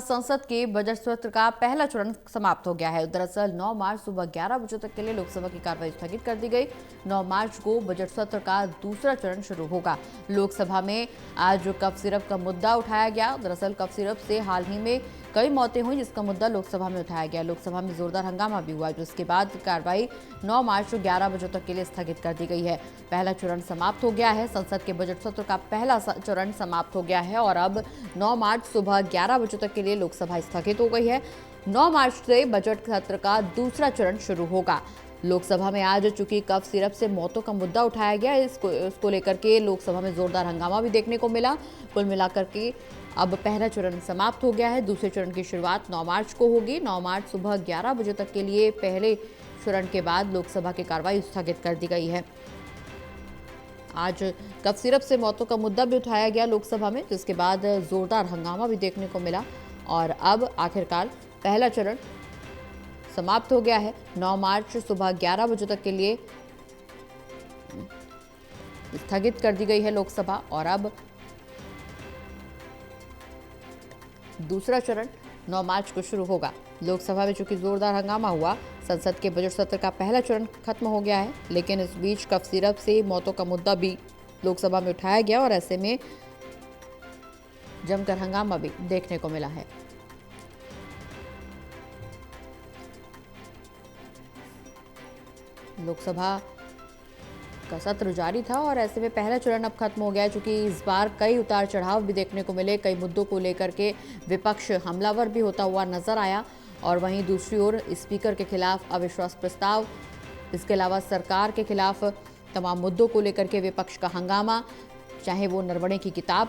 संसद के बजट सत्र का पहला चरण समाप्त हो गया है। दरअसल 9 मार्च सुबह 11 बजे तक के लिए लोकसभा की कार्रवाई स्थगित कर दी गई। 9 मार्च को बजट सत्र का दूसरा चरण शुरू होगा। लोकसभा में आज कफ सिरप का मुद्दा उठाया गया। दरअसल कफ सिरप से हाल ही में कई मौतें हुई, जिसका मुद्दा लोकसभा में उठाया गया। लोकसभा में जोरदार हंगामा भी हुआ, जिसके बाद कार्रवाई 9 मार्च को 11 बजे तक के लिए स्थगित कर दी गई है। पहला चरण समाप्त हो गया है। संसद के बजट सत्र का पहला चरण समाप्त हो गया है और अब 9 मार्च सुबह 11 बजे तक के लिए लोकसभा स्थगित हो गई है। 9 मार्च से बजट सत्र का दूसरा चरण शुरू होगा। लोकसभा में आज चूंकि कफ सिरप से मौतों का मुद्दा उठाया गया, इसको लेकर के लोकसभा में जोरदार हंगामा भी देखने को मिला। कुल मिलाकर के अब पहला चरण समाप्त हो गया है। दूसरे चरण की शुरुआत 9 मार्च को होगी। 9 मार्च सुबह 11 बजे तक के लिए पहले चरण के बाद लोकसभा की कार्रवाई स्थगित कर दी गई है। आज कफ सिरप से मौतों का मुद्दा भी उठाया गया लोकसभा में, जिसके बाद जोरदार हंगामा भी देखने को मिला और अब आखिरकार पहला चरण समाप्त हो गया है। 9 मार्च सुबह 11 बजे तक के लिए स्थगित कर दी गई है लोकसभा और अब दूसरा चरण 9 मार्च को शुरू होगा। लोकसभा में चूंकि जोरदार हंगामा हुआ, संसद के बजट सत्र का पहला चरण खत्म हो गया है, लेकिन इस बीच कफ सिरप से मौतों का मुद्दा भी लोकसभा में उठाया गया और ऐसे में जमकर हंगामा भी देखने को मिला है। लोकसभा का सत्र जारी था और ऐसे में पहला चरण अब खत्म हो गया है। चूंकि इस बार कई उतार चढ़ाव भी देखने को मिले, कई मुद्दों को लेकर के विपक्ष हमलावर भी होता हुआ नजर आया और वहीं दूसरी ओर स्पीकर के खिलाफ अविश्वास प्रस्ताव, इसके अलावा सरकार के खिलाफ तमाम मुद्दों को लेकर के विपक्ष का हंगामा, चाहे वो नरवणे की किताब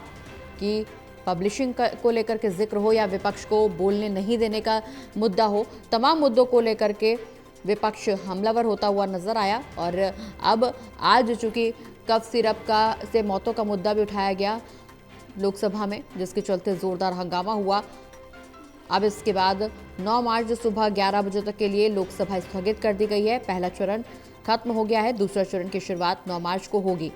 की पब्लिशिंग को लेकर के जिक्र हो या विपक्ष को बोलने नहीं देने का मुद्दा हो, तमाम मुद्दों को लेकर के विपक्ष हमलावर होता हुआ नजर आया। और अब आज चूंकि कफ सिरप से मौतों का मुद्दा भी उठाया गया लोकसभा में, जिसके चलते जोरदार हंगामा हुआ। अब इसके बाद 9 मार्च सुबह 11 बजे तक के लिए लोकसभा स्थगित कर दी गई है। पहला चरण खत्म हो गया है। दूसरा चरण की शुरुआत 9 मार्च को होगी।